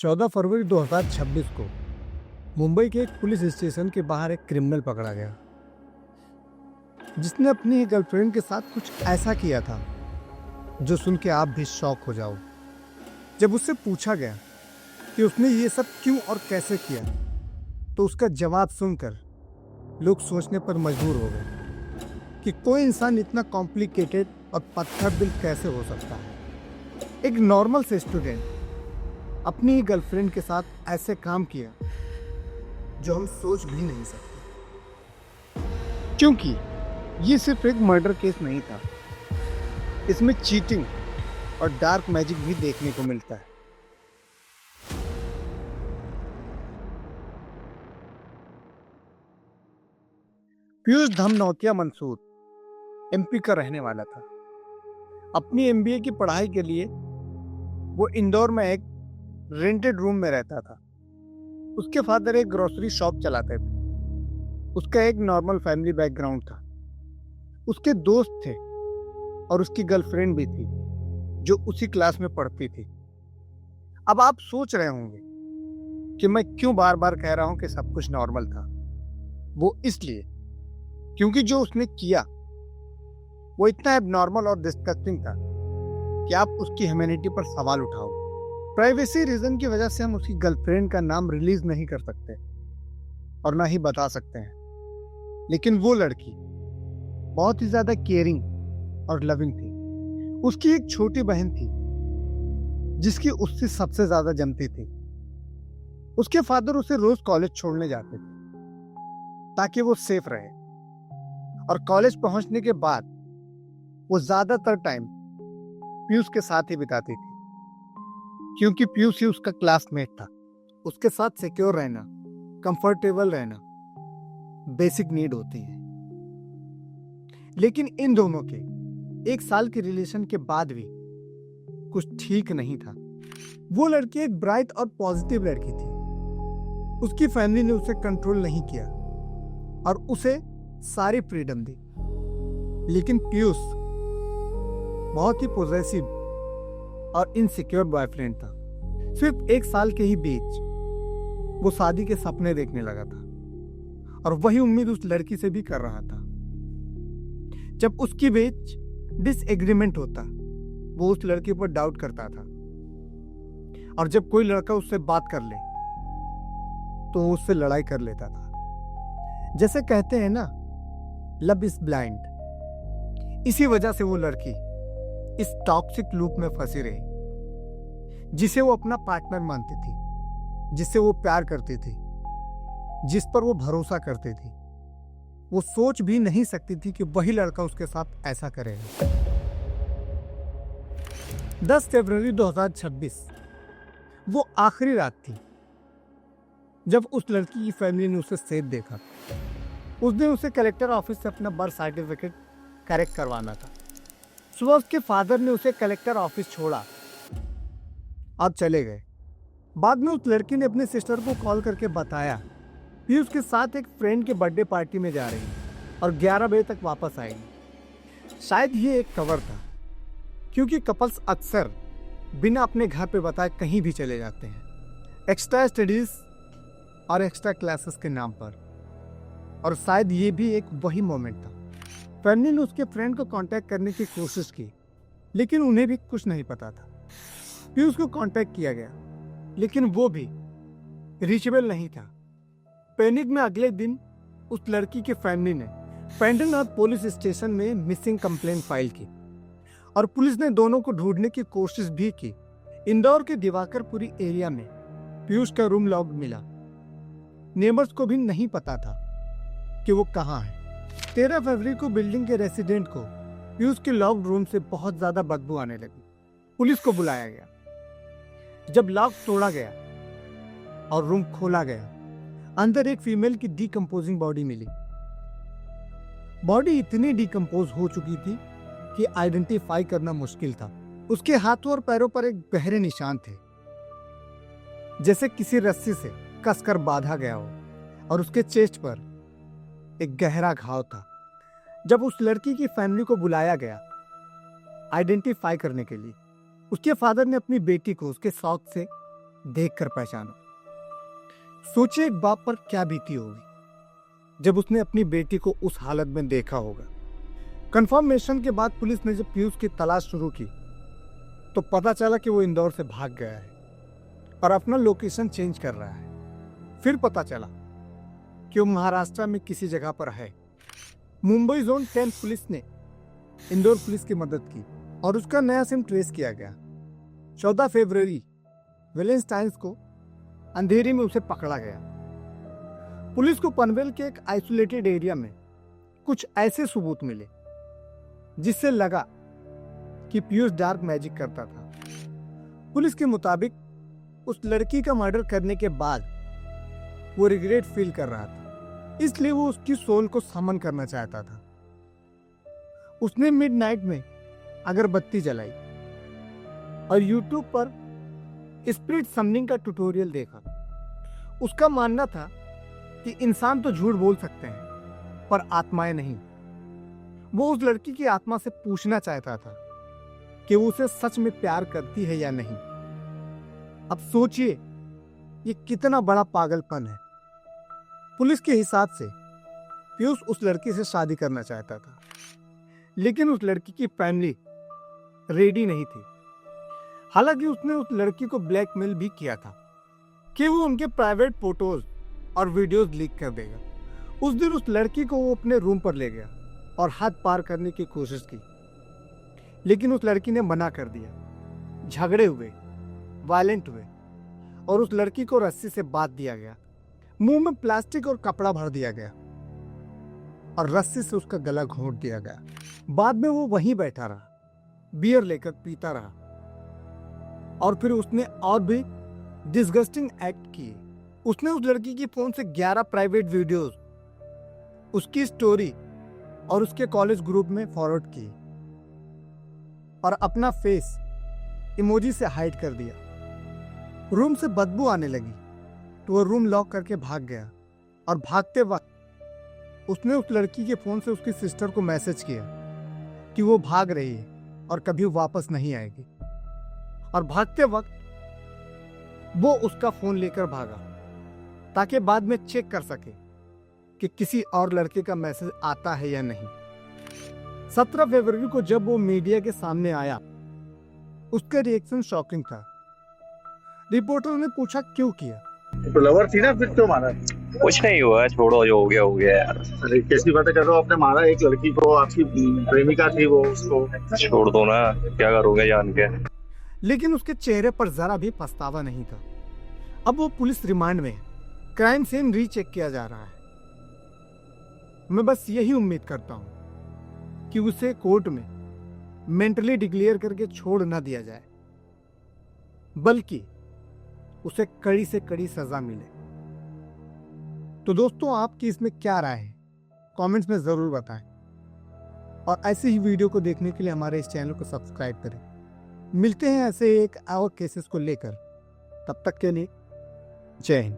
14 फरवरी 2026 को मुंबई के एक पुलिस स्टेशन के बाहर एक क्रिमिनल पकड़ा गया जिसने अपनी गर्लफ्रेंड के साथ कुछ ऐसा किया था जो सुन के आप भी शॉक हो जाओ। जब उससे पूछा गया कि उसने ये सब क्यों और कैसे किया तो उसका जवाब सुनकर लोग सोचने पर मजबूर हो गए कि कोई इंसान इतना कॉम्प्लिकेटेड और पत्थर दिल कैसे हो सकता है। एक नॉर्मल से स्टूडेंट अपनी ही गर्लफ्रेंड के साथ ऐसे काम किया जो हम सोच भी नहीं सकते, क्योंकि ये सिर्फ एक मर्डर केस नहीं था, इसमें चीटिंग और डार्क मैजिक भी देखने को मिलता है। पीयूष धमनौतिया मंसूर एमपी का रहने वाला था। अपनी एमबीए की पढ़ाई के लिए वो इंदौर में एक रेंटेड रूम में रहता था। उसके फादर एक ग्रोसरी शॉप चलाते थे। उसका एक नॉर्मल फैमिली बैकग्राउंड था। उसके दोस्त थे और उसकी गर्लफ्रेंड भी थी जो उसी क्लास में पढ़ती थी। अब आप सोच रहे होंगे कि मैं क्यों बार बार कह रहा हूं कि सब कुछ नॉर्मल था। वो इसलिए क्योंकि जो उसने किया वो इतना एबनॉर्मल और डिस्गस्टिंग था कि आप उसकी ह्यूमैनिटी पर सवाल उठाओ। प्राइवेसी रीजन की वजह से हम उसकी गर्लफ्रेंड का नाम रिलीज नहीं कर सकते और ना ही बता सकते हैं, लेकिन वो लड़की बहुत ही ज्यादा केयरिंग और लविंग थी। उसकी एक छोटी बहन थी जिसकी उससे सबसे ज्यादा जमती थी। उसके फादर उसे रोज कॉलेज छोड़ने जाते थे ताकि वो सेफ रहे, और कॉलेज पहुंचने के बाद वो ज्यादातर टाइम पीयूष के साथ ही बिताती थी, क्योंकि पीयूष ही उसका क्लासमेट था। उसके साथ सिक्योर रहना, कंफर्टेबल रहना बेसिक नीड होती है। लेकिन इन दोनों के 1 साल के रिलेशन के बाद भी कुछ ठीक नहीं था। वो लड़की एक ब्राइट और पॉजिटिव लड़की थी। उसकी फैमिली ने उसे कंट्रोल नहीं किया और उसे सारी फ्रीडम दी, लेकिन पीयूष बहुत ही पॉजेसिव और इनसिक्योर बॉयफ्रेंड था। सिर्फ 1 साल के ही बीच वो शादी के सपने देखने लगा था और वही उम्मीद उस लड़की से भी कर रहा था। जब उसकी बीच डिसएग्रीमेंट होता वो उस लड़की पर डाउट करता था, और जब कोई लड़का उससे बात कर ले तो वो उससे लड़ाई कर लेता था। जैसे कहते हैं ना, लव इज ब्लाइंड। इसी वजह से वो लड़की इस टॉक्सिक लूप में फंसी रही, जिसे वो अपना पार्टनर मानती थी, जिससे वो प्यार करती थी, जिस पर वो भरोसा करती थी। वो सोच भी नहीं सकती थी कि वही लड़का उसके साथ ऐसा करेगा। 10 फरवरी 2026 वो आखिरी रात थी जब उस लड़की की फैमिली ने उसे सेफ देखा। उस दिन उसे कलेक्टर ऑफिस से अपना बर्थ सर्टिफिकेट करेक्ट करवाना था। सुबह उसके फादर ने उसे कलेक्टर ऑफिस छोड़ा और चले गए। बाद में उस लड़की ने अपने सिस्टर को कॉल करके बताया कि उसके साथ एक फ्रेंड के बर्थडे पार्टी में जा रही है और 11 बजे तक वापस आएगी। शायद ये एक कवर था, क्योंकि कपल्स अक्सर बिना अपने घर पे बताए कहीं भी चले जाते हैं, एक्स्ट्रा स्टडीज और एक्स्ट्रा क्लासेस के नाम पर। और शायद ये भी एक वही मोमेंट था। फैमिली ने उसके फ्रेंड को कांटेक्ट करने की कोशिश की, लेकिन उन्हें भी कुछ नहीं पता था। फिर उसको कांटेक्ट किया गया, लेकिन वो भी रीचेबल नहीं था। पैनिक में अगले दिन उस लड़की के फैमिली ने पेंडलनाथ पुलिस स्टेशन में मिसिंग कंप्लेंट फाइल की, और पुलिस ने दोनों को ढूंढने की कोशिश भी की। इंदौर के दिवाकरपुरी एरिया में पीयूष का रूम लॉक्ड मिला। नेबर्स को भी नहीं पता था कि वो कहाँ है। 13 फरवरी को बिल्डिंग के रेसिडेंट को पीयूष के लॉक्ड रूम से बहुत ज्यादा बदबू आने लगी। पुलिस को बुलाया गया। जब लॉक तोड़ा गया और रूम खोला गया, अंदर एक फीमेल की डिकम्पोजिंग बॉडी मिली। बॉडी इतनी डिकम्पोज हो चुकी थी कि आइडेंटिफाई करना मुश्किल था। उसके हाथों और पैरों पर एक गहरे निशान थे, जैसे किसी रस्सी से कसकर बांधा गया हो, और उसके चेस्ट पर एक गहरा घाव था। जब उस लड़की की फैमिली को बुलाया गया आइडेंटिफाई करने के लिए, उसके फादर ने अपनी बेटी को उसके शौक से देखकर पहचानो। सोचिए एक बाप पर क्या बीती होगी जब उसने अपनी बेटी को उस हालत में देखा होगा। कंफर्मेशन के बाद पुलिस ने जब पीयूष की तलाश शुरू की तो पता चला कि वो इंदौर से भाग गया है और अपना लोकेशन चेंज कर रहा है। फिर पता चला कि वो महाराष्ट्र में किसी जगह पर है। मुंबई जोन 10 पुलिस ने इंदौर पुलिस की मदद की और उसका नया सिम ट्रेस किया गया। 14 फरवरी वेलेंटाइंस को अंधेरी में उसे पकड़ा गया। पुलिस को पनवेल के एक आइसोलेटेड एरिया में कुछ ऐसे सबूत मिले जिससे लगा कि पीयूष डार्क मैजिक करता था। पुलिस के मुताबिक उस लड़की का मर्डर करने के बाद वो रिग्रेट फील कर रहा था, इसलिए वो उसकी सोल को समन करना चाहता था। उसने मिडनाइट में अगरबत्ती जलाई और यूट्यूब पर स्पिरिट समनिंग का ट्यूटोरियल देखा। उसका मानना था कि इंसान तो झूठ बोल सकते हैं पर आत्माएं नहीं। वो उस लड़की की आत्मा से पूछना चाहता था कि वो उसे सच में प्यार करती है या नहीं। अब सोचिए ये कितना बड़ा पागलपन है। पुलिस के हिसाब से पीयूष उस लड़की से शादी करना चाहता था, लेकिन उस लड़की की फैमिली रेडी नहीं थी। हालांकि उसने उस लड़की को ब्लैकमेल भी किया था कि वो उनके प्राइवेट फोटोज और वीडियोस लीक कर देगा। उस दिन उस लड़की को वो अपने रूम पर ले गया और हद पार करने की कोशिश की, लेकिन उस लड़की ने मना कर दिया। झगड़े हुए, वायलेंट हुए और उस लड़की को रस्सी से बांध दिया गया। मुंह में प्लास्टिक और कपड़ा भर दिया गया और रस्सी से उसका गला घोंट दिया गया। बाद में वो वहीं बैठा रहा, बियर लेकर पीता रहा और फिर उसने और भी डिस्गस्टिंग एक्ट किए। उसने उस लड़की की फोन से 11 प्राइवेट वीडियोस, उसकी स्टोरी और उसके कॉलेज ग्रुप में फॉरवर्ड की और अपना फेस इमोजी से हाइड कर दिया। रूम से बदबू आने लगी तो वो रूम लॉक करके भाग गया और भागते वक्त उसने उस लड़की के फोन से उसकी सिस्टर को मैसेज किया कि वो भाग रही है और कभी वापस नहीं आएगी। और भागते वक्त वो उसका फोन लेकर भागा ताकि बाद में चेक कर सके कि किसी और लड़के का मैसेज आता है या नहीं। 17 फरवरी को जब वो मीडिया के सामने आया, उसका रिएक्शन शॉकिंग था। रिपोर्टर ने पूछा क्यों किया। तो लवर थी ना, फिर क्यों मारा? कुछ नहीं हुआ, छोड़ो, जो हो गया यार। अरे कैसी बातें कर रहे हो? आपने मारा एक लड़की को, आपकी प्रेमिका थी वो, उसको छोड़ दो ना, क्या करोगे जान के। लेकिन उसके चेहरे पर जरा भी पछतावा नहीं था। अब वो पुलिस रिमांड में है, क्राइम सीन रीचेक किया जा रहा है। मैं बस यही उम्मीद करता हूं कि उसे कोर्ट में मेंटली डिक्लेयर करके छोड़ ना दिया जाए, बल्कि उसे कड़ी से कड़ी सजा मिले। तो दोस्तों, आपकी इसमें क्या राय है? कमेंट्स में जरूर बताएं और ऐसे ही वीडियो को देखने के लिए हमारे इस चैनल को सब्सक्राइब करें। मिलते हैं ऐसे एक और केसेस को लेकर। तब तक के लिए जय हिंद।